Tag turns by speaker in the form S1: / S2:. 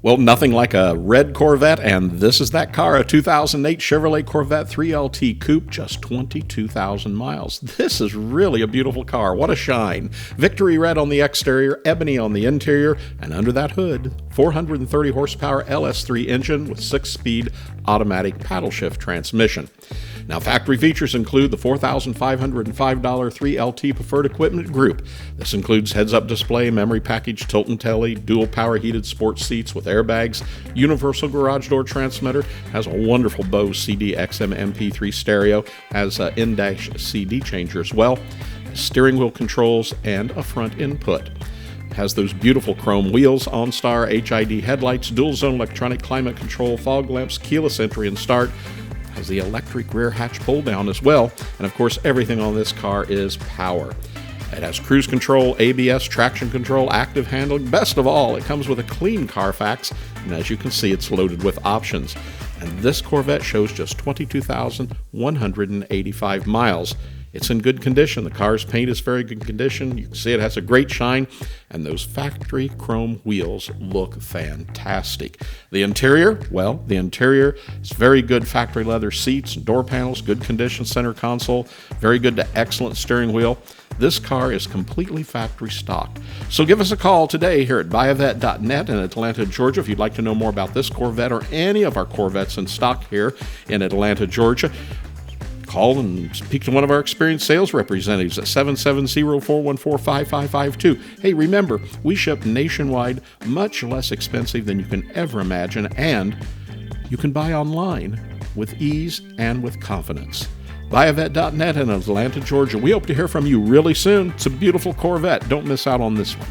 S1: Well, nothing like a red Corvette, and this is that car, a 2008 Chevrolet Corvette 3LT Coupe, just 22,000 miles. This is really a beautiful car. What a shine. Victory red on the exterior, ebony on the interior, and under that hood, 430 horsepower LS3 engine with 6-speed automatic paddle shift transmission. Now, factory features include the $4,505 3LT Preferred Equipment Group. This includes heads-up display, memory package, tilt and telly, dual power heated sports seats with airbags, universal garage door transmitter, has a wonderful Bose CD XM MP3 stereo, has an in-dash CD changer as well, steering wheel controls, and a front input. Has those beautiful chrome wheels, OnStar HID headlights, dual zone electronic climate control, fog lamps, keyless entry and start. Has the electric rear hatch pull down as well. And of course, everything on this car is power. It has cruise control, ABS, traction control, active handling. Best of all, it comes with a clean Carfax. And as you can see, it's loaded with options. And this Corvette shows just 22,185 miles. It's in good condition. The car's paint is very good condition. You can see it has a great shine, and those factory chrome wheels look fantastic. The interior, well, the interior is very good factory leather seats, door panels, good condition center console, very good to excellent steering wheel. This car is completely factory stock. So give us a call today here at buyavette.net in Atlanta, Georgia, if you'd like to know more about this Corvette or any of our Corvettes in stock here in Atlanta, Georgia. Call and speak to one of our experienced sales representatives at 770-414-5552. Hey, remember, we ship nationwide, much less expensive than you can ever imagine, and you can buy online with ease and with confidence. Buyavette.net in Atlanta, Georgia. We hope to hear from you really soon. It's a beautiful Corvette. Don't miss out on this one.